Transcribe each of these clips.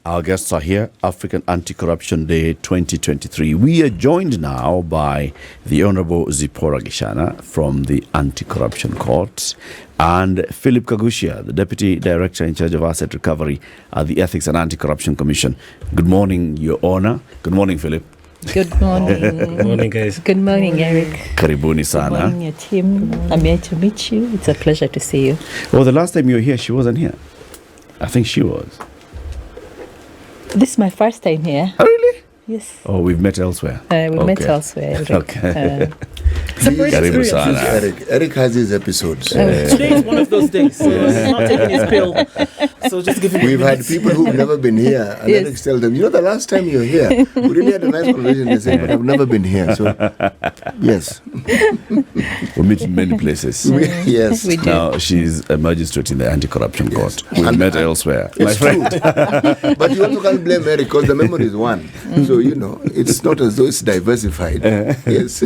Our guests are here, African Anti-Corruption Day 2023. We are joined now by the Honorable Zipporah Gichana from the Anti-Corruption Court and Philip Kagucia, the Deputy Director in charge of Asset Recovery at the Ethics and Anti-Corruption Commission. Good morning, Your Honor. Good morning, Philip. Good morning. Good morning, guys. Good morning, Eric. Karibuni sana. Good morning, your team. I'm here to meet you. It's a pleasure to see you. Well, the last time you were here, she wasn't here. I think she was. This is my first time here. Oh, really? Yes. Oh, we've met elsewhere. We met elsewhere, Eric. Okay. Karibu sana. Eric has his episodes. Today is one of those days. So he's not taking his pill. So just give him We've had people who've never been here, and Yes. Eric tells them, the last time you were here, we really had a nice conversation. They say, but I've never been here. So, yes. We meet in many places. Yes. We do. Now, she's a magistrate in the Anti-Corruption Court. We've met elsewhere. It's true. But you also can't blame Eric because the memory is one. So, it's not as though it's diversified. Yes.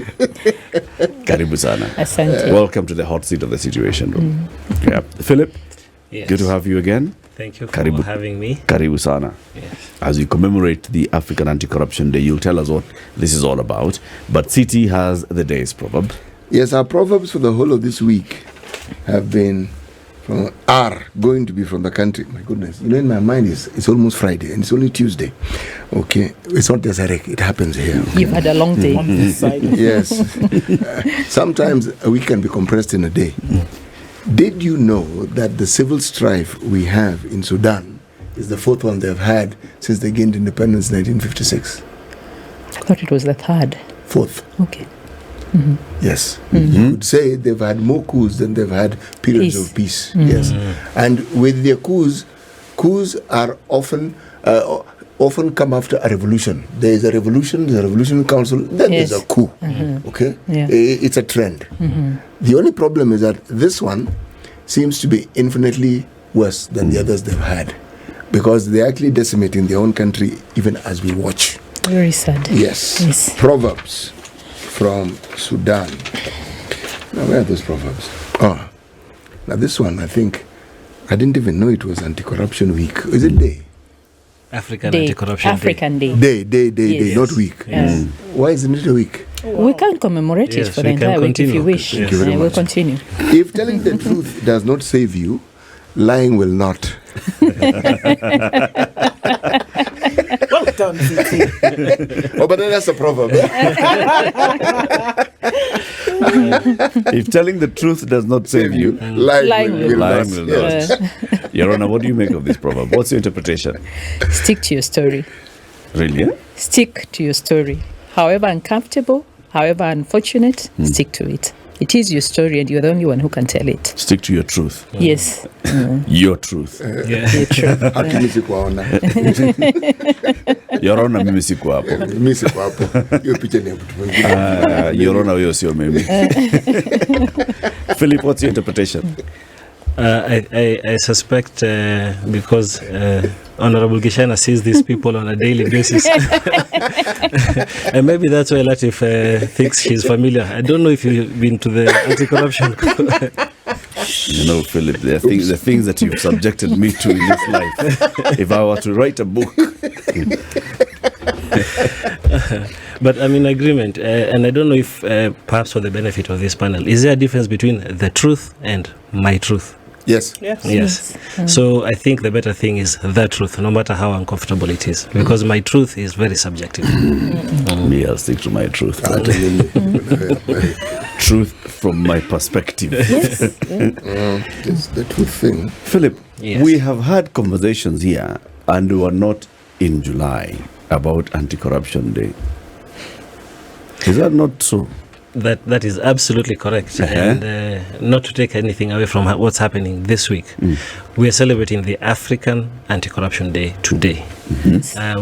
Karibu sana. Asante. Welcome to the hot seat of the Situation Room. Yeah. Philip, Yes. good to have you again. Thank you for Karibu. having me. Karibu sana. Yes. As we commemorate the African Anti-Corruption Day, you'll tell us what this is all about. But City has the day's proverb. Yes, our proverbs for the whole of this week have been going to be from the country. My goodness. In my mind, it's almost Friday and it's only Tuesday. Okay. It's not just Eric. It happens here. You've had a long day. Yes. Sometimes a week can be compressed in a day. Did you know that the civil strife we have in Sudan is the fourth one they've had since they gained independence in 1956? I thought it was the third. Fourth. Okay. Yes. You could say they've had more coups than they've had periods Peace. of peace. Yes. And with their coups are often come after a revolution. There is a revolution, there's a revolution council, then Yes. there's a coup. Okay? Yeah. It's a trend. The only problem is that this one seems to be infinitely worse than the others they've had, because they're actually decimating their own country even as we watch. Very sad. Yes. Proverbs from Sudan. Now, where are those proverbs? Oh, now this one, I think, I didn't even know it was Anti-Corruption Week. Is it day? African Day. Anti-Corruption African Day. Day, Yes. not week. Yes. Why isn't it a week? We can commemorate it Yes, for the we can entire week if you continue. wish. Thank you very We'll much. continue. If telling the truth does not save you, lying will not. Well done, CT. Oh, but then that's a proverb. If telling the truth does not save you, Lying will lying not. will Yes. not. Your Honor, what do you make of this proverb? What's your interpretation? Stick to your story. Really? Eh? Stick to your story. However uncomfortable, however unfortunate, stick to it. It is your story and you're the only one who can tell it. Stick to your truth. Yes. Your truth. Yeah. You're true. Haki sikuwaona. Your Honor, mimi siku hapo. Mimi siko hapo. Hiyo picha ni ya mtu mwingine. Your Honor, huyo sio mimi. Philip, what's your interpretation? I suspect because Honorable Gichana sees these people on a daily basis. And maybe that's why Latif thinks she's familiar. I don't know if you've been to the anti-corruption. Philip, there are things that you've subjected me to in this life. If I were to write a book. But I'm in agreement. And I don't know if perhaps for the benefit of this panel, is there a difference between the truth and my truth? Yes. Yes. So I think the better thing is the truth, no matter how uncomfortable it is, because my truth is very subjective. Me, I'll stick to my truth. Yes. Truth from my perspective. It's the truth thing. Philip, Yes. we have had conversations here, and we were not in July about Anti-Corruption Day. Is that not so? That is absolutely correct. And not to take anything away from what's happening this week, we are celebrating the African Anti-Corruption Day today.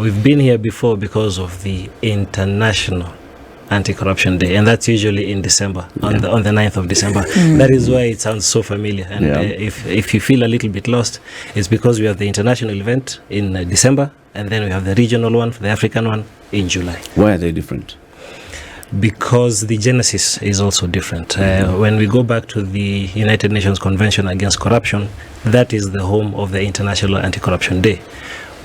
We've been here before because of the International Anti-Corruption Day, and that's usually in December, on the 9th of December. That is why it sounds so familiar. And if you feel a little bit lost, it's because we have the international event in December, and then we have the regional one, the African one, in July. Why are they different? Because the genesis is also different. When we go back to the United Nations Convention Against Corruption, that is the home of the International Anti-Corruption Day.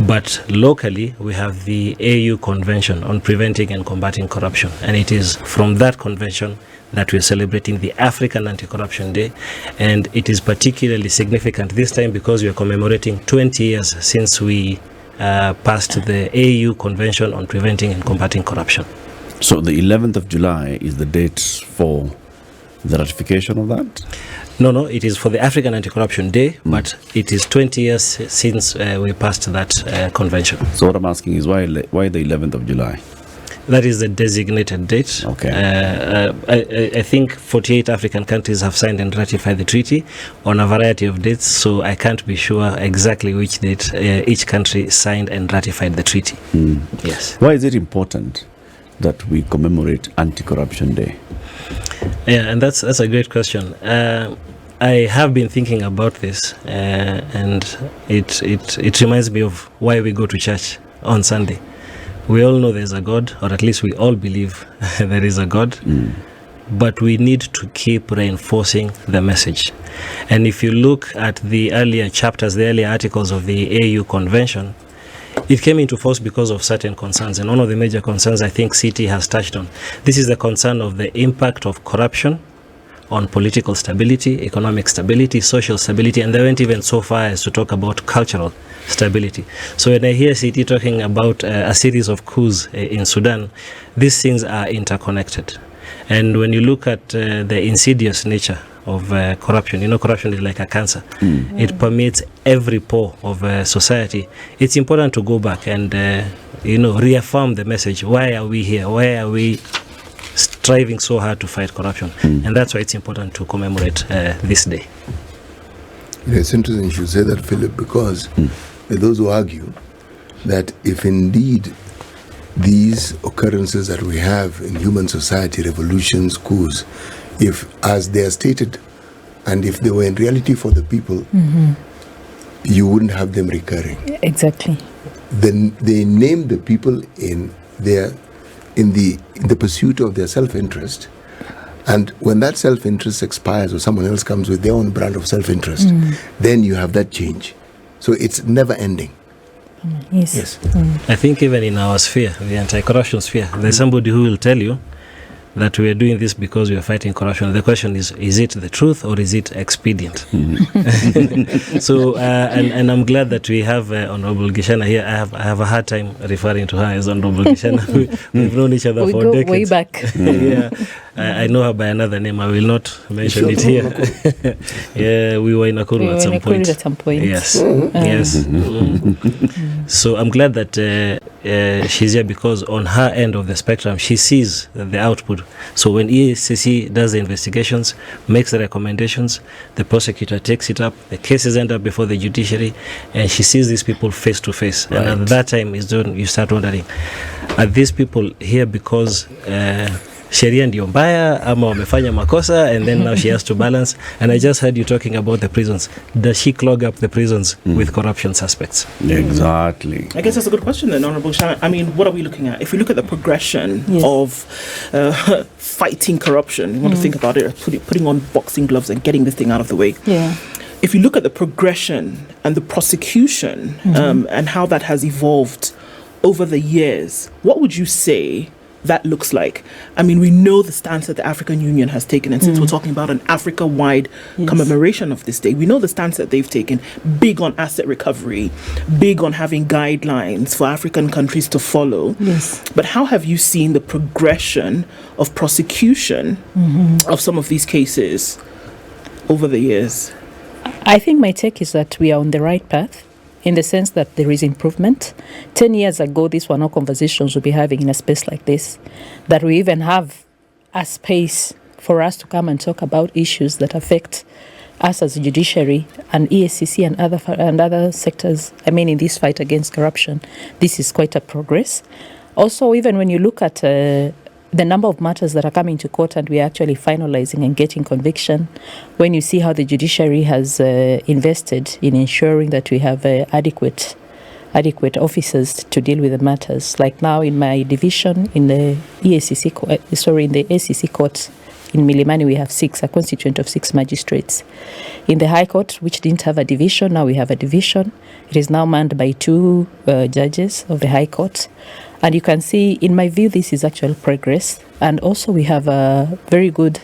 But locally, we have the AU Convention on Preventing and Combating Corruption. And it is from that convention that we're celebrating the African Anti-Corruption Day. And it is particularly significant this time because we are commemorating 20 years since we passed the AU Convention on Preventing and Combating Corruption. So the 11th of July is the date for the ratification of that? No, it is for the African Anti-Corruption Day, but it is 20 years since we passed that convention. So what I'm asking is why the 11th of July? That is the designated date. Okay. I think 48 African countries have signed and ratified the treaty on a variety of dates, so I can't be sure exactly which date each country signed and ratified the treaty. Yes. Why is it important that we commemorate Anti-Corruption Day? Yeah, and that's a great question. I have been thinking about this, and it reminds me of why we go to church on Sunday. We all know there's a God, or at least we all believe there is a God, but we need to keep reinforcing the message. And if you look at the earlier chapters, the earlier articles of the AU Convention, it came into force because of certain concerns. And one of the major concerns I think CT has touched on, this is the concern of the impact of corruption on political stability, economic stability, social stability, and they went even so far as to talk about cultural stability. So when I hear CT talking about a series of coups in Sudan, these things are interconnected. And when you look at the insidious nature of corruption, corruption is like a cancer. It permeates every pore of society. It's important to go back and reaffirm the message. Why are we here? Why are we striving so hard to fight corruption? And that's why it's important to commemorate this day. It's interesting you should say that, Philip, because there are those who argue that if indeed these occurrences that we have in human society, revolutions, coups, if as they are stated, and if they were in reality for the people, you wouldn't have them recurring. Exactly. Then they name the people in the pursuit of their self-interest, and when that self-interest expires or someone else comes with their own brand of self-interest, then you have that change. So it's never ending. Yes. I think even in our sphere, the anti-corruption sphere, there's somebody who will tell you that we are doing this because we are fighting corruption. The question is it the truth or is it expedient? So, and I'm glad that we have Honorable Gichana here. I have a hard time referring to her as Honorable Gichana. We've known each other for decades. Way back. Yeah, I know her by another name. I will not mention it here. Yeah, we were in Nakuru at some point. Yes. So I'm glad that she's here because on her end of the spectrum, she sees the output. So when EACC does the investigations, makes the recommendations, the prosecutor takes it up, the cases end up before the judiciary, and she sees these people face to face. Right. And at that time is when you start wondering, are these people here because sheria ndio mbaya ama wamefanya makosa, and then now she has to balance. And I just heard you talking about the prisons. Does she clog up the prisons with corruption suspects? Exactly. I guess that's a good question then, Honorable Gichana. I mean, what are we looking at? If we look at the progression of fighting corruption, you want to think about it, putting on boxing gloves and getting this thing out of the way. Yeah. If you look at the progression and the prosecution and how that has evolved over the years, what would you say that looks like? I mean, we know the stance that the African Union has taken, and since we're talking about an Africa-wide commemoration of this day, we know the stance that they've taken, big on asset recovery, big on having guidelines for African countries to follow. Yes. But how have you seen the progression of prosecution of some of these cases over the years? I think my take is that we are on the right path, in the sense that there is improvement. 10 years ago, these were not conversations we'll be having in a space like this, that we even have a space for us to come and talk about issues that affect us as a judiciary and EACC and other sectors. I mean, in this fight against corruption, this is quite a progress. Also, even when you look at the number of matters that are coming to court and we're actually finalizing and getting conviction, when you see how the judiciary has invested in ensuring that we have adequate officers to deal with the matters. Like now in my division, in the ACC court In Milimani, we have 6, a constituent of 6 magistrates. In the High Court, which didn't have a division, now we have a division. It is now manned by 2 judges of the High Court. And you can see, in my view, this is actual progress. And also we have a very good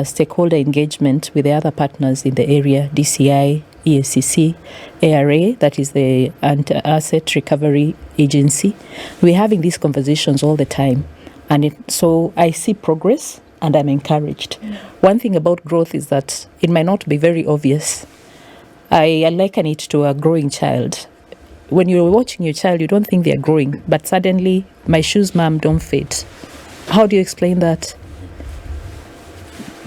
stakeholder engagement with the other partners in the area, DCI, EACC, ARA, that is the Asset Recovery Agency. We're having these conversations all the time. And so I see progress and I'm encouraged. One thing about growth is that it might not be very obvious. I liken it to a growing child. When you're watching your child, you don't think they're growing, but suddenly, my shoes, mom, don't fit. How do you explain that?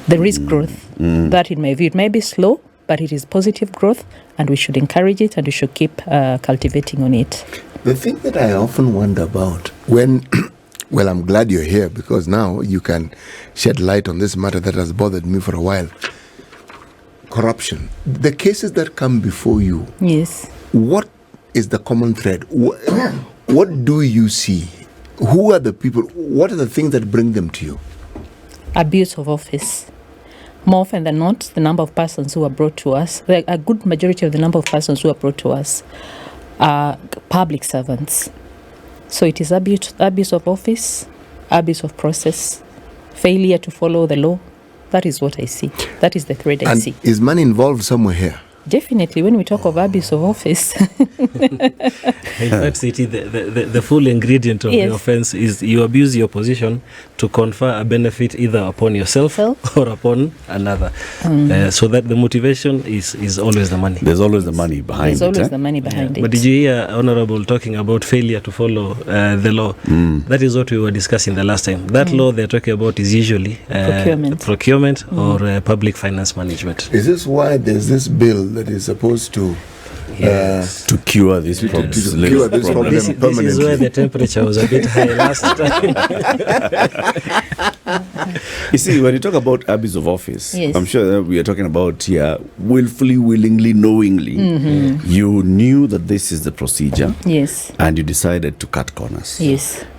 There is growth. That, in my view, it may be slow, but it is positive growth, and we should encourage it, and we should keep cultivating on it. The thing that I often wonder about when, well, I'm glad you're here because now you can shed light on this matter that has bothered me for a while. Corruption. The cases that come before you. Yes. What is the common thread? What do you see? Who are the people? What are the things that bring them to you? Abuse of office. More often than not, the number of persons who are brought to us, a good majority of the number of persons who are brought to us are public servants. So it is abuse of office, abuse of process, failure to follow the law. That is what I see. That is the thread I see. Is money involved somewhere here? Definitely, when we talk of abuse of office. In fact, City, the full ingredient of the offense is you abuse your position to confer a benefit either upon yourself or upon another. So that the motivation is always the money. There's always the money behind it. There's always the money behind it. But did you hear Honorable talking about failure to follow the law? That is what we were discussing the last time. That law they're talking about is usually procurement or public finance management. Is this why there's this bill that is supposed to to cure this problem? This is where the temperature was a bit high last time. You see, when you talk about abuse of office, I'm sure that we are talking about here willfully, willingly, knowingly. You knew that this is the procedure. And you decided to cut corners.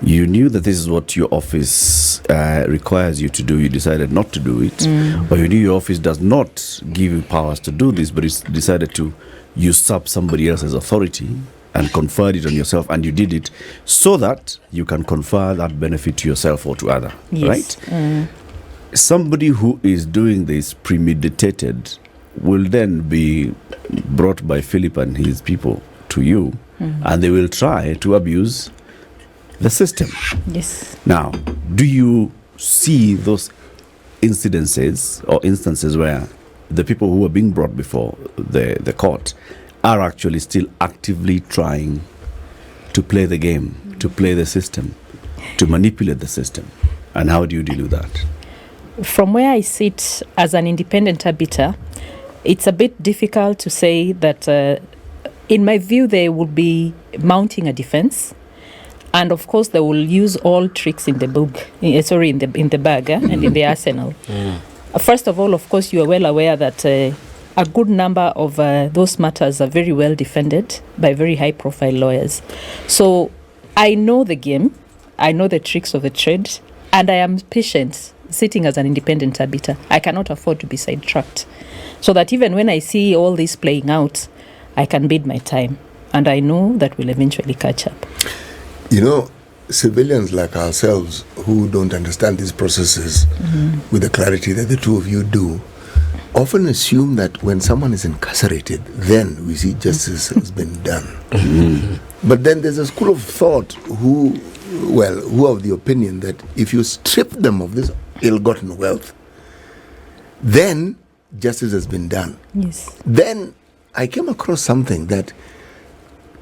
You knew that this is what your office requires you to do. You decided not to do it. Or you knew your office does not give you powers to do this, but it's decided to usurp somebody else's authority and conferred it on yourself, and you did it so that you can confer that benefit to yourself or to other, right? Somebody who is doing this premeditated will then be brought by Philip and his people to you, and they will try to abuse the system. Now, do you see those incidences or instances where the people who are being brought before the court are actually still actively trying to play the game, to play the system, to manipulate the system? And how do you deal with that? From where I sit as an independent arbiter, it's a bit difficult to say that, in my view, they will be mounting a defense. And of course, they will use all tricks in the book, in the bag and in the arsenal. First of all, of course, you are well aware that a good number of those matters are very well defended by very high-profile lawyers. So I know the game, I know the tricks of the trade, and I am patient sitting as an independent arbiter. I cannot afford to be sidetracked. So that even when I see all this playing out, I can bide my time. And I know that we'll eventually catch up. You know, civilians like ourselves who don't understand these processes with the clarity that the two of you do often assume that when someone is incarcerated, then we see justice has been done. But then there's a school of thought who are of the opinion that if you strip them of this ill-gotten wealth, then justice has been done. Then I came across something that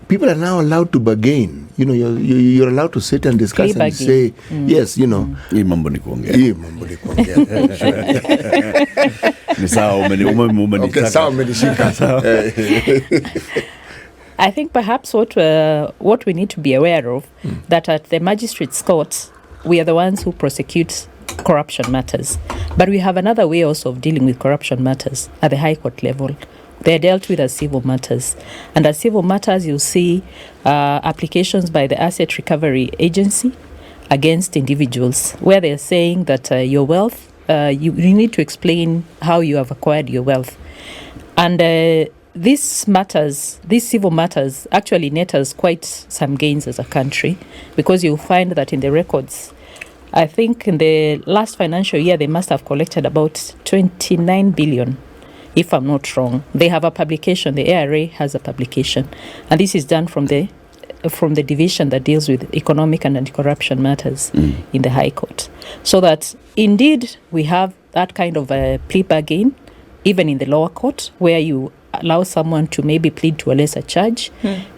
people are now allowed to bargain. You know, you're allowed to sit and discuss and say, yes, you know. I think perhaps what we need to be aware of, that at the Magistrate's Court, we are the ones who prosecute corruption matters. But we have another way also of dealing with corruption matters at the High Court level. They're dealt with as civil matters. And as civil matters, you'll see applications by the Asset Recovery Agency against individuals, where they're saying that your wealth you need to explain how you have acquired your wealth. And these civil matters, actually net us quite some gains as a country, because you'll find that in the records, I think in the last financial year, they must have collected about 29 billion, if I'm not wrong. They have a publication, the ARA has a publication, and this is done from the division that deals with economic and anti-corruption matters in the High Court. So that indeed we have that kind of a plea bargain, even in the lower court, where you allow someone to maybe plead to a lesser charge,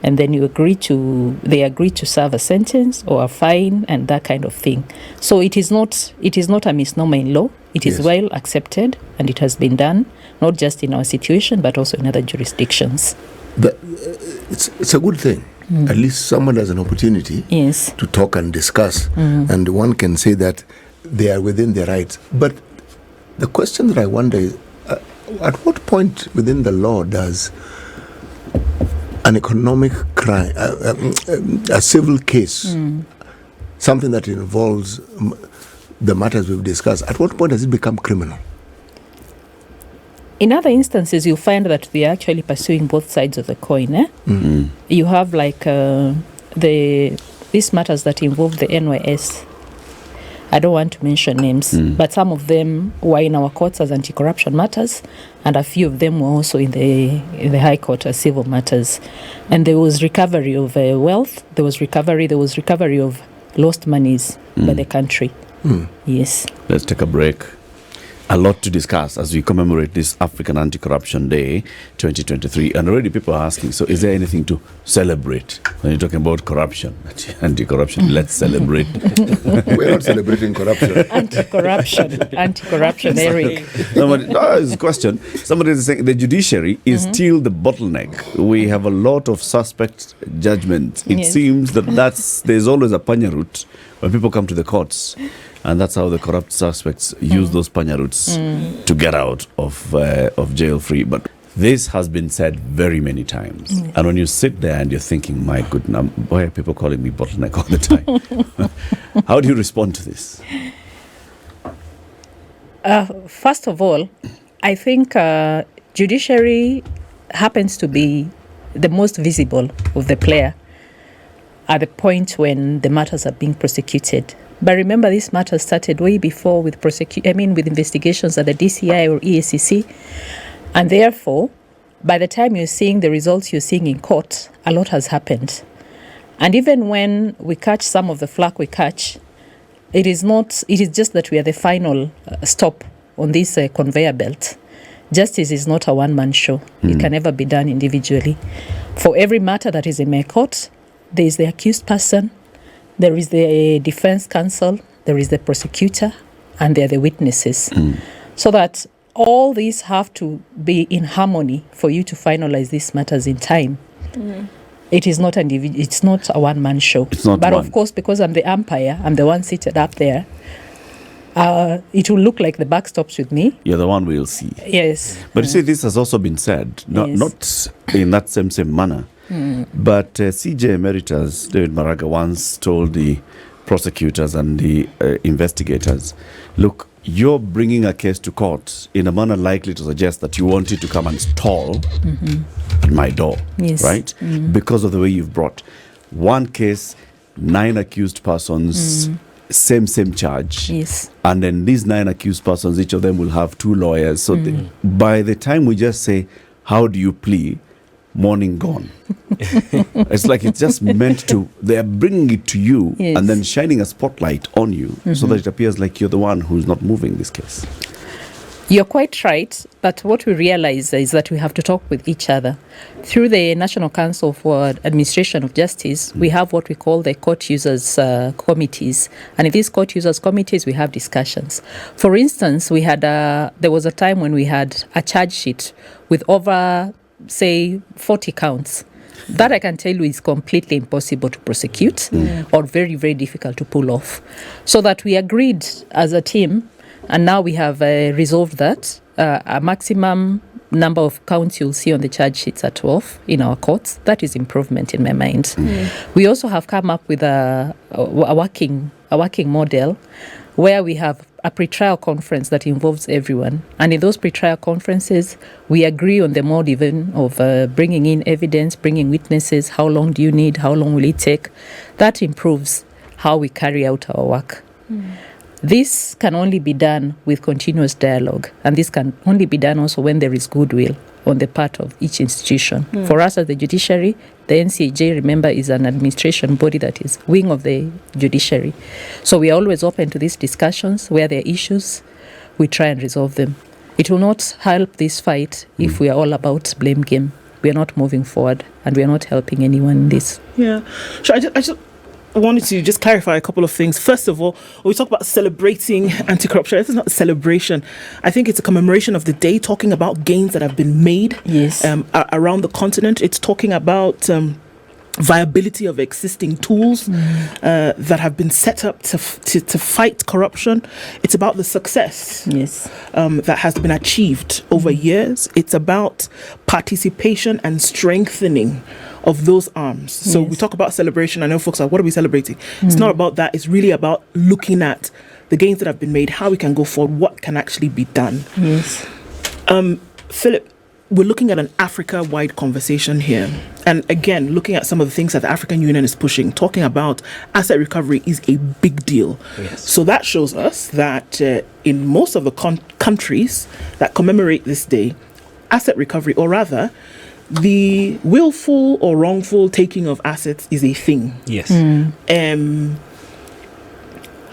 and then they agree to serve a sentence or a fine and that kind of thing. So it is not a misnomer in law. It is well accepted, and it has been done not just in our situation but also in other jurisdictions. It's a good thing. At least someone has an opportunity to talk and discuss, and one can say that they are within their rights. But the question that I wonder is, at what point within the law does an economic crime, a civil case, something that involves the matters we've discussed, at what point does it become criminal? In other instances, you find that they are actually pursuing both sides of the coin. You have like these matters that involve the NYS. I don't want to mention names, but some of them were in our courts as anti-corruption matters, and a few of them were also in the High Court as civil matters. And there was recovery of wealth. There was recovery of lost monies by the country. Yes. Let's take a break. A lot to discuss as we commemorate this African Anti-Corruption Day 2023. And already people are asking, so is there anything to celebrate? When you're talking about corruption, anti-corruption, let's celebrate. We're not celebrating corruption. Anti-corruption, Eric. It's a question. Somebody is saying the judiciary is still the bottleneck. We have a lot of suspect judgments. It seems that there's always a panya route when people come to the courts. And that's how the corrupt suspects use those panya routes to get out of jail free. But this has been said very many times. And when you sit there and you're thinking, my goodness, why are people calling me bottleneck all the time? How do you respond to this? First of all, I think judiciary happens to be the most visible of the player at the point when the matters are being prosecuted. But remember, this matter started way before with investigations at the DCI or EACC. And therefore, by the time you're seeing the results you're seeing in court, a lot has happened. And even when we catch some of the flack we catch, it is just that we are the final stop on this conveyor belt. Justice is not a one-man show. It can never be done individually. For every matter that is in my court, there is the accused person, there is the defense counsel, there is the prosecutor, and there are the witnesses. So that all these have to be in harmony for you to finalize these matters in time. It is not it's not a one-man show. But of course, because I'm the umpire, I'm the one seated up there, it will look like the buck stops with me. You're the one we'll see. Yes. But you see, this has also been said, not in that same manner. But CJ Emeritus David Maraga once told the prosecutors and the investigators, look, you're bringing a case to court in a manner likely to suggest that you want it to come and stall at my door, right? Because of the way you've brought one case, 9 accused persons, same charge. And then these 9 accused persons, each of them will have 2 lawyers. So by the time we just say, how do you plea? Morning gone. It's like it's just meant to, they are bringing it to you and then shining a spotlight on you so that it appears like you're the one who's not moving this case. You're quite right, but what we realize is that we have to talk with each other. Through the National Council for Administration of Justice, we have what we call the court users committees. And in these court users committees, we have discussions. For instance, we had there was a time when we had a charge sheet with over, say, 40 counts. That I can tell you is completely impossible to prosecute or very, very difficult to pull off. So that we agreed as a team, and now we have resolved that. A maximum number of counts you'll see on the charge sheets are 12 in our courts. That is improvement in my mind. We also have come up with a working model where we have a pre-trial conference that involves everyone. And in those pre-trial conferences, we agree on the mode even of bringing in evidence, bringing witnesses. How long do you need? How long will it take? That improves how we carry out our work. This can only be done with continuous dialogue. And this can only be done also when there is goodwill on the part of each institution. For us as the judiciary, the NCAJ, remember, is an administration body that is wing of the judiciary. So we are always open to these discussions. Where there are issues, we try and resolve them. It will not help this fight if we are all about blame game. We are not moving forward, and we are not helping anyone in this. Yeah. So I just wanted to just clarify a couple of things. First of all, when we talk about celebrating anti-corruption, this is not a celebration. I think it's a commemoration of the day, talking about gains that have been made around the continent. It's talking about viability of existing tools that have been set up to fight corruption. It's about the success that has been achieved over years. It's about participation and strengthening of those arms. So we talk about celebration. I know folks are, what are we celebrating? It's not about that. It's really about looking at the gains that have been made, how we can go forward, what can actually be done. Philip, we're looking at an Africa-wide conversation here. And again, looking at some of the things that the African Union is pushing, talking about asset recovery is a big deal. So that shows us that in most of the countries that commemorate this day, asset recovery, or rather, the willful or wrongful taking of assets is a thing.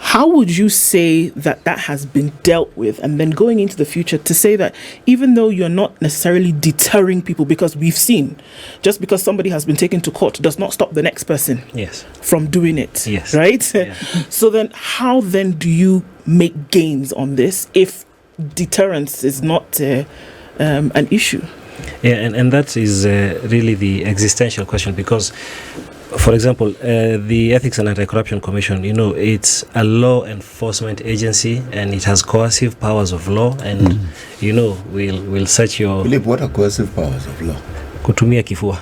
How would you say that has been dealt with? And then going into the future, to say that even though you're not necessarily deterring people, because we've seen, just because somebody has been taken to court does not stop the next person from doing it. Right? So then how then do you make gains on this if deterrence is not an issue? And that is really the existential question, because, for example, the Ethics and Anti-Corruption Commission, it's a law enforcement agency, and it has coercive powers of law, and, we'll search your... Philip, what are coercive powers of law? Kutumia kifua.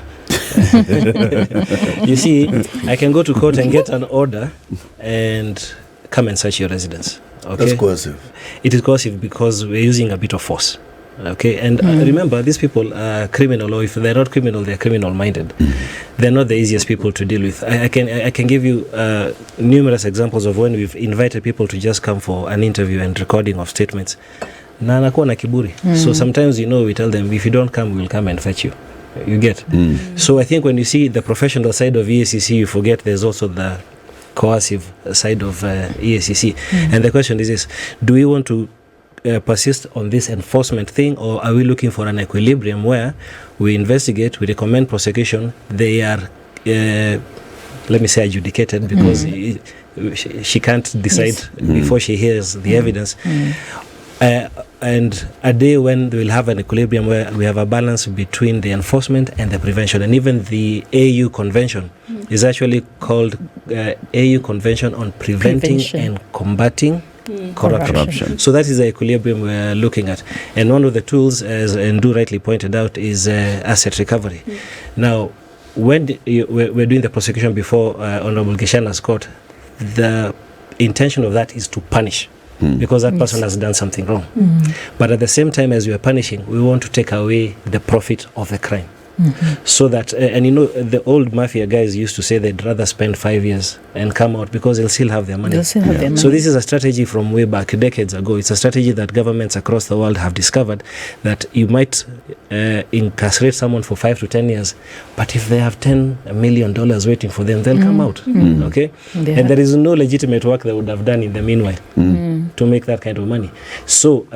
You see, I can go to court and get an order and come and search your residence. Okay? That's coercive. It is coercive because we're using a bit of force. Okay, and remember, these people are criminal, or if they're not criminal, they're criminal-minded. They're not the easiest people to deal with. I can give you numerous examples of when we've invited people to just come for an interview and recording of statements. Na anakuwa na kiburi. So sometimes, we tell them, if you don't come, we'll come and fetch you. You get? So I think when you see the professional side of EACC, you forget there's also the coercive side of EACC. And the question is this: do we want to persist on this enforcement thing, or are we looking for an equilibrium where we investigate, we recommend prosecution, they are let me say adjudicated, because she can't decide before she hears the evidence, and a day when we will have an equilibrium where we have a balance between the enforcement and the prevention. And even the AU convention is actually called AU Convention on Preventing and Combating Corruption. So that is the equilibrium we're looking at. And one of the tools, as Ndu rightly pointed out, is asset recovery. Now, when we're doing the prosecution before Honorable Gichana's court, the intention of that is to punish, because that person has done something wrong. But at the same time as we are punishing, we want to take away the profit of the crime. So that, and the old mafia guys used to say they'd rather spend 5 years and come out because they'll still have their money. So this is a strategy from way back, decades ago. It's a strategy that governments across the world have discovered, that you might incarcerate someone for 5 to 10 years, but if they have $10 million waiting for them, they'll come out. Okay? And there is no legitimate work they would have done in the meanwhile to make that kind of money. So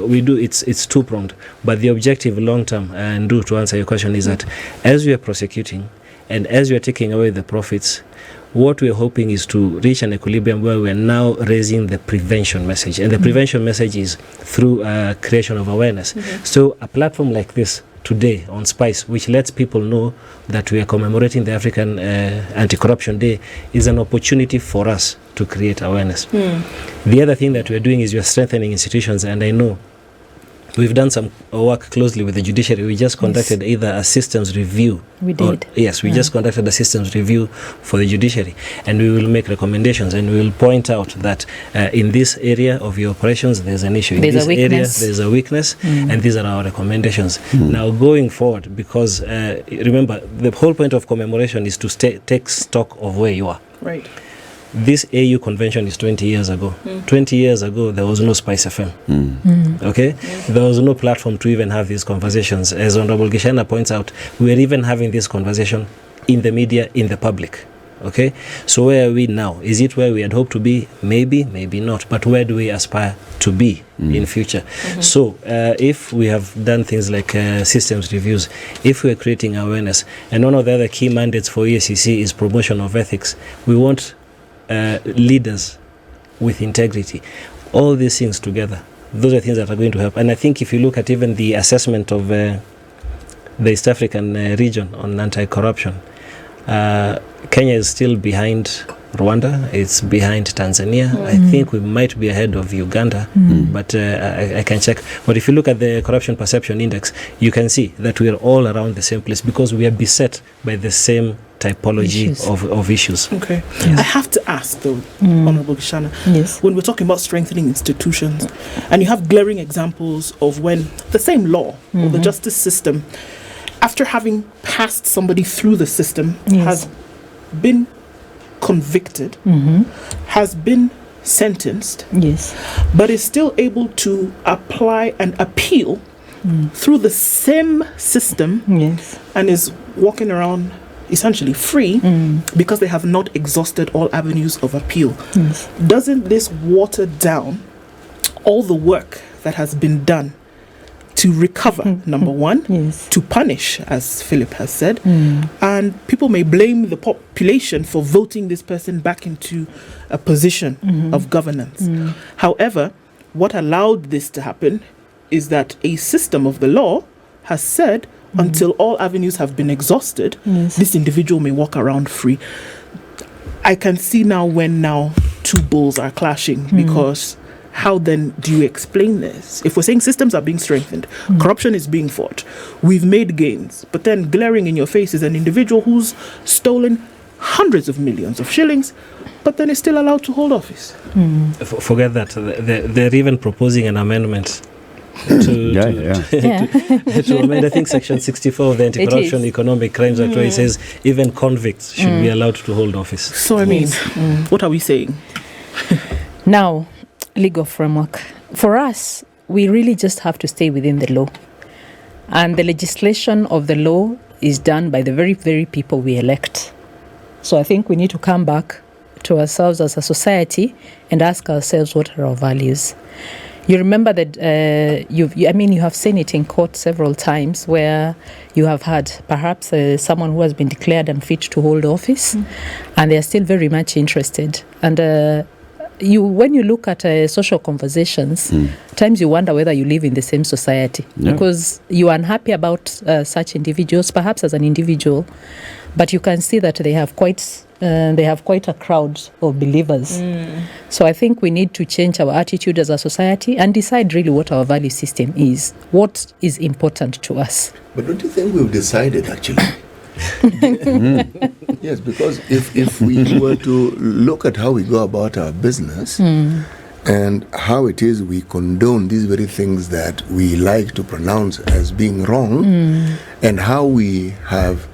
we do, it's two-pronged. But the objective long-term, and to answer your question, is that as we are prosecuting and as we are taking away the profits, what we're hoping is to reach an equilibrium where we're now raising the prevention message. And the prevention message is through creation of awareness. So a platform like this today on SPICE, which lets people know that we are commemorating the African Anti-Corruption Day, is an opportunity for us to create awareness. The other thing that we're doing is we're strengthening institutions, and I know we've done some work closely with the judiciary. We just conducted either a systems review. We did. Yes, we just conducted a systems review for the judiciary, and we will make recommendations, and we will point out that in this area of your operations there's an issue. In There's a this area weakness. there's a weakness, and these are our recommendations. Now going forward, because remember, the whole point of commemoration is to take stock of where you are. Right. This AU convention is 20 years ago. 20 years ago, there was no Spice FM. Okay? There was no platform to even have these conversations. As Honorable Gichana points out, we are even having this conversation in the media, in the public. Okay? So where are we now? Is it where we had hoped to be? Maybe, maybe not. But where do we aspire to be in future? So if we have done things like systems reviews, if we're creating awareness, and one of the other key mandates for EACC is promotion of ethics, we want leaders with integrity. All these things together, those are things that are going to help. And I think if you look at even the assessment of the East African region on anti-corruption, Kenya is still behind Rwanda, it's behind Tanzania. I think we might be ahead of Uganda, but I can check. But if you look at the corruption perception index, you can see that we are all around the same place because we are beset by the same typology of issues. Okay. I have to ask though, Honorable Gichana, when we're talking about strengthening institutions, and you have glaring examples of when the same law or the justice system, after having passed somebody through the system, has been convicted, has been sentenced, but is still able to apply and appeal through the same system, and is walking around essentially free because they have not exhausted all avenues of appeal. Doesn't this water down all the work that has been done to recover, number one, to punish, as Philip has said, and people may blame the population for voting this person back into a position of governance. However, what allowed this to happen is that a system of the law has said until all avenues have been exhausted, this individual may walk around free. I can see now when two bulls are clashing, because how then do you explain this? If we're saying systems are being strengthened, corruption is being fought, we've made gains, but then glaring in your face is an individual who's stolen hundreds of millions of shillings, but then is still allowed to hold office. Forget that. They're even proposing an amendment to amend, I think, Section 64 of the Anti-Corruption Economic Crimes Act, where it says even convicts should be allowed to hold office. So, I mean, what are we saying? Now, legal framework. For us, we really just have to stay within the law. And the legislation of the law is done by the very, very people we elect. So I think we need to come back to ourselves as a society and ask ourselves, what are our values? You remember that you have seen it in court several times where you have had perhaps someone who has been declared unfit to hold office, and they are still very much interested. And when you look at social conversations, times you wonder whether you live in the same society, because you are unhappy about such individuals, perhaps as an individual, but you can see that they have quite a crowd of believers. So I think we need to change our attitude as a society and decide really what our value system is, what is important to us. But don't you think we've decided, actually? Yes, because if we were to look at how we go about our business and how it is we condone these very things that we like to pronounce as being wrong, and how we have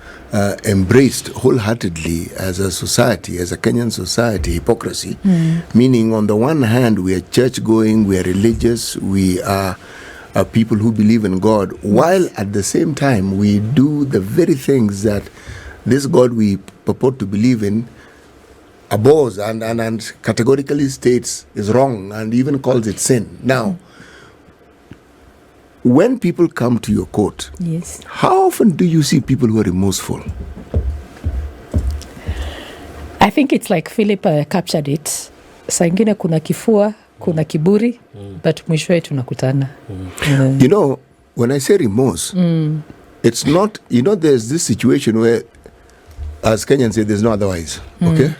embraced wholeheartedly as a society, as a Kenyan society, hypocrisy, meaning on the one hand we are church-going, we are religious, we are people who believe in God, while at the same time we do the very things that this God we purport to believe in abhors and categorically states is wrong and even calls it sin. Now, when people come to your court, how often do you see people who are remorseful? I think it's like Philip captured it. Saa ingine kuna kifua, kuna kiburi, but mwishowe tunakutana. You know, when I say remorse, it's not, there's this situation where, as Kenyans say, there's no otherwise, okay?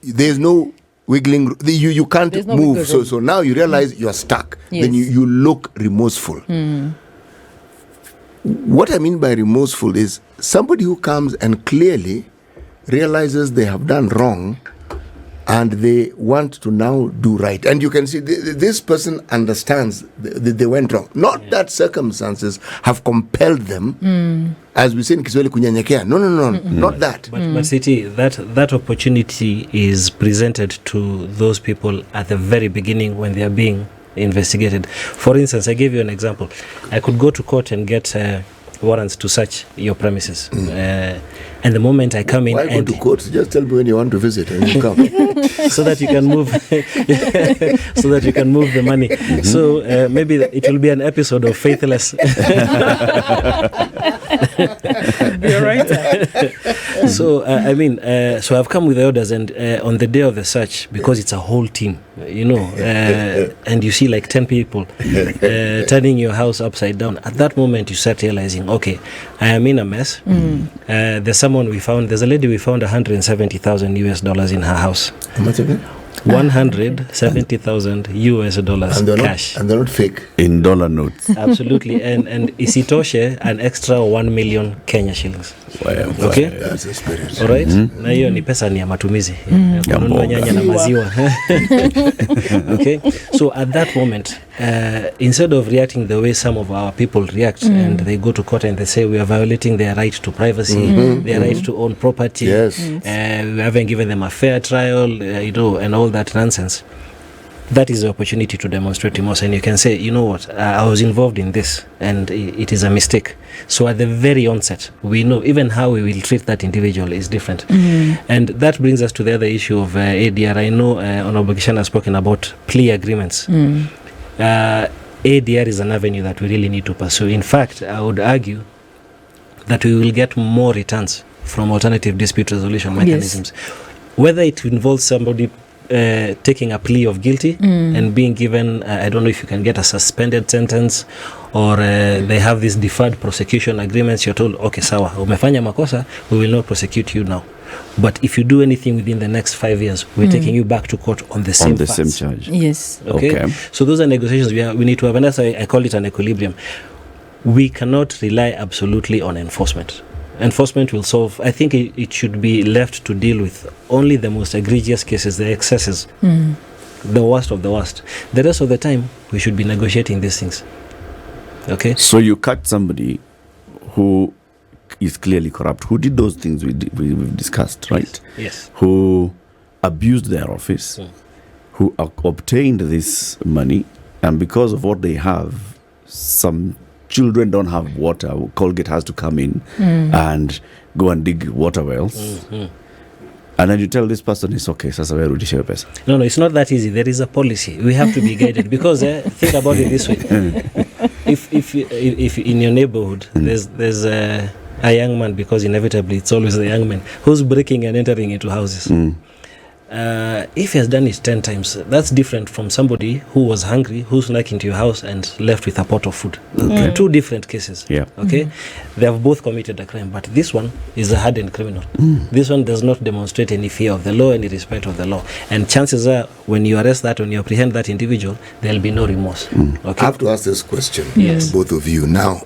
There's no wiggling. You can't There's no move. wiggle room. So now you realize you're stuck. Yes. Then you look remorseful. What I mean by remorseful is somebody who comes and clearly realizes they have done wrong and they want to now do right. And you can see this person understands that they went wrong. Not that circumstances have compelled them, as we say in Kiswahili, kunyenyekea. No, not that. But City, that opportunity is presented to those people at the very beginning when they are being investigated. For instance, I gave you an example. I could go to court and get warrants to search your premises. And the moment I come in, why go to court? Just tell me when you want to visit and you come. so that you can move, so that you can move the money. So maybe it will be an episode of Faithless. You're right. So so I've come with the orders, and on the day of the search, because it's a whole team, and you see like 10 people turning your house upside down. At that moment, you start realizing, okay, I am in a mess. There's a lady we found $170,000 in her house. How much again? $170,000 cash. And they're not fake. In dollar notes. Absolutely. And isitoshe an extra 1 million Kenya shillings. Wow. Okay? That's the spirit. All right? Na hiyo ni pesa ni ya matumizi. Kununua nyanya na maziwa. Okay? So at that moment, instead of reacting the way some of our people react, and they go to court and they say we are violating their right to privacy, their right to own property, Yes. We haven't given them a fair trial, and all that nonsense. That is the opportunity to demonstrate remorse, and you can say, you know what, I was involved in this, and it is a mistake. So at the very onset, we know even how we will treat that individual is different. And that brings us to the other issue of ADR. I know Honorable Gichana has spoken about plea agreements. ADR is an avenue that we really need to pursue. In fact, I would argue that we will get more returns from alternative dispute resolution mechanisms. Yes. Whether it involves somebody taking a plea of guilty and being given, I don't know if you can get a suspended sentence, or they have these deferred prosecution agreements. You're told, okay, sawa, umefanya makosa, we will not prosecute you now. But if you do anything within the next 5 years, we're taking you back to court on the same same charge. Yes. Okay? So those are negotiations we need to have, and that's why I call it an equilibrium. We cannot rely absolutely on enforcement. Enforcement will solve. I think it should be left to deal with only the most egregious cases, the excesses, the worst of the worst. The rest of the time, we should be negotiating these things. Okay? So you catch somebody who is clearly corrupt, who did those things we've discussed, right? Yes. Who abused their office, who obtained this money, and because of what they have, some children don't have water. Colgate has to come in and go and dig water wells. And then you tell this person it's okay. Sasa wewe rudisha hiyo pesa. No, it's not that easy. There is a policy. We have to be guided because think about it this way: if in your neighborhood there's a young man, because inevitably it's always the young man who's breaking and entering into houses. If he has done it 10 times, that's different from somebody who was hungry, who snuck into your house and left with a pot of food. Okay. Two different cases. Yeah. Okay. They have both committed a crime, but this one is a hardened criminal. This one does not demonstrate any fear of the law, any respect of the law. And chances are, when you arrest that, when you apprehend that individual, there'll be no remorse. Okay. I have to ask this question, Yes. both of you. Now,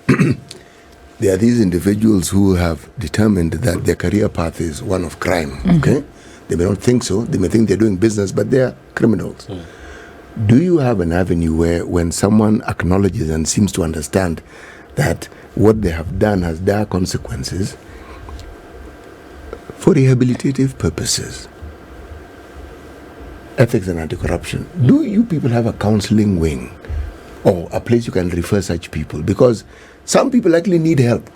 there are these individuals who have determined that their career path is one of crime. Okay. They may not think so. They may think they're doing business, but they're criminals. Do you have an avenue where when someone acknowledges and seems to understand that what they have done has dire consequences, for rehabilitative purposes, ethics and anti-corruption, do you people have a counseling wing or a place you can refer such people? Because some people actually need help.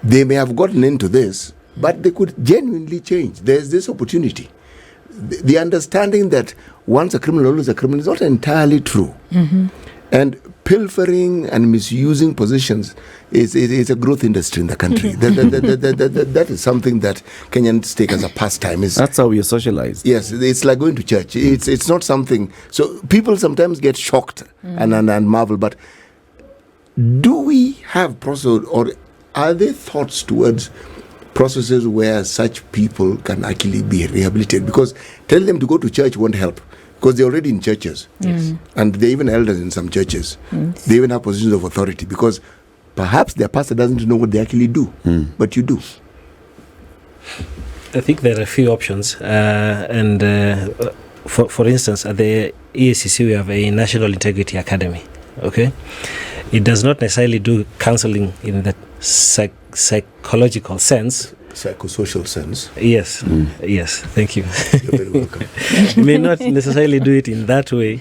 They may have gotten into this, but they could genuinely change. There's this opportunity. The understanding that once a criminal, always a criminal is not entirely true. And pilfering and misusing positions is a growth industry in the country. That is something that Kenyans take as a pastime. That's how we are socialized. Yes, it's like going to church. It's not something. So people sometimes get shocked and marvel. But do we have or are there thoughts towards processes where such people can actually be rehabilitated? Because tell them to go to church won't help, because they're already in churches. Yes. And they're even elders in some churches. Yes. They even have positions of authority, because perhaps their pastor doesn't know what they actually do, but you do. I think there are a few options, for instance, at the EACC we have a National Integrity Academy. Okay, it does not necessarily do counseling in the psychological sense. Psychosocial sense. Yes, yes. Thank you. You're very welcome. We may not necessarily do it in that way,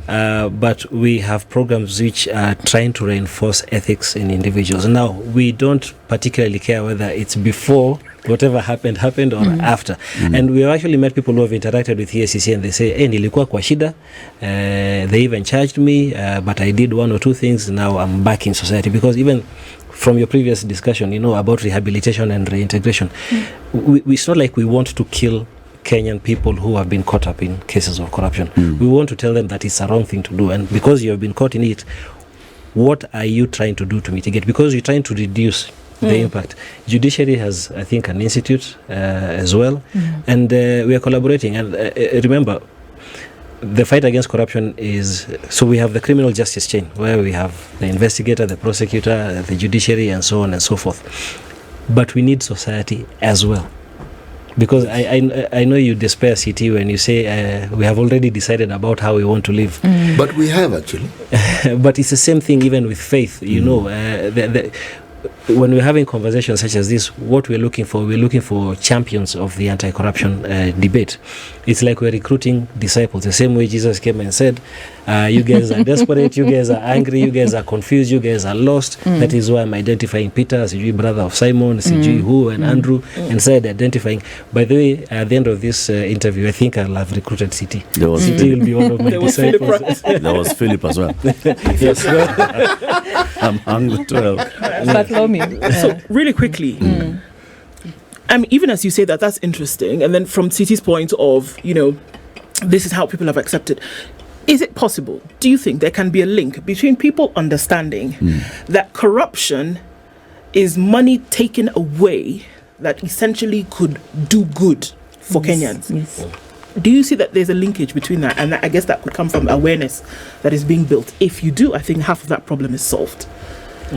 but we have programs which are trying to reinforce ethics in individuals. Now, we don't particularly care whether it's before whatever happened or after. And we have actually met people who have interacted with EACC and they say, hey, nilikuwa kwa shida, they even charged me, but I did one or two things, now I'm back in society. Because even from your previous discussion, about rehabilitation and reintegration, it's not like we want to kill Kenyan people who have been caught up in cases of corruption. We want to tell them that it's a wrong thing to do, and because you have been caught in it, what are you trying to do to mitigate? Because you're trying to reduce the impact. Judiciary has, I think, an institute as well, and we are collaborating. And remember, the fight against corruption is, so we have the criminal justice chain, where we have the investigator, the prosecutor, the judiciary, and so on and so forth. But we need society as well. Because I know you despair, CT, when you say we have already decided about how we want to live. But we have actually. But it's the same thing even with faith, when we're having conversations such as this, what we're looking for champions of the anti-corruption debate. It's like we're recruiting disciples, the same way Jesus came and said, you guys are desperate, you guys are angry, you guys are confused, you guys are lost. That is why I'm identifying Peter as brother of Simon, who and Andrew, and said identifying. By the way, at the end of this interview, I think I'll have recruited CT. CT will be one of my disciples. There was Philip as well. Yes. I'm hungry 12. Bartholomew. So really quickly, even as you say that, that's interesting. And then from CT's point of, this is how people have accepted. Is it possible? Do you think there can be a link between people understanding that corruption is money taken away that essentially could do good for Kenyans? Yes. Do you see that there's a linkage between that? And I guess that could come from awareness that is being built. If you do, I think half of that problem is solved.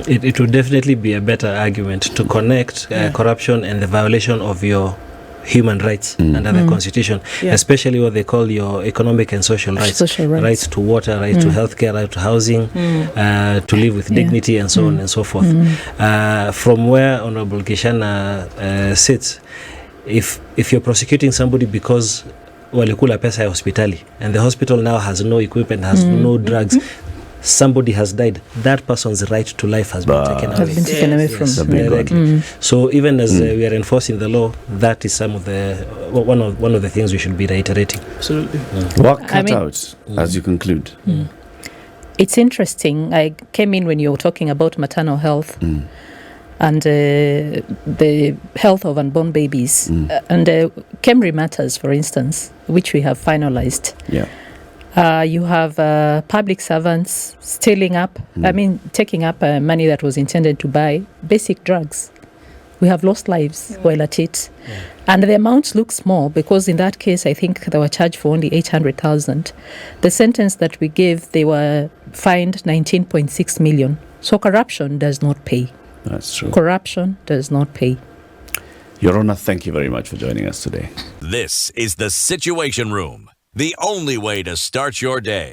It would definitely be a better argument to connect corruption and the violation of your human rights under the Constitution, especially what they call your economic and social rights. Rights to water, right to healthcare, right to housing, to live with dignity, and so on and so forth. From where Honorable Gichana sits, if you're prosecuting somebody because walikula pesa ya hospitali and the hospital now has no equipment, has no drugs, somebody has died, that person's right to life has been taken away. From directly. So even as we are enforcing the law, that is some of the one of the things we should be reiterating. Absolutely. What cut out as you conclude? It's interesting. I came in when you were talking about maternal health and the health of unborn babies and Kemri matters, for instance, which we have finalized. Yeah. You have public servants taking up money that was intended to buy basic drugs. We have lost lives while at it. And the amounts look small because in that case, I think they were charged for only 800,000. The sentence that we gave, they were fined 19.6 million. So corruption does not pay. That's true. Corruption does not pay. Your Honor, thank you very much for joining us today. This is the Situation Room, the only way to start your day.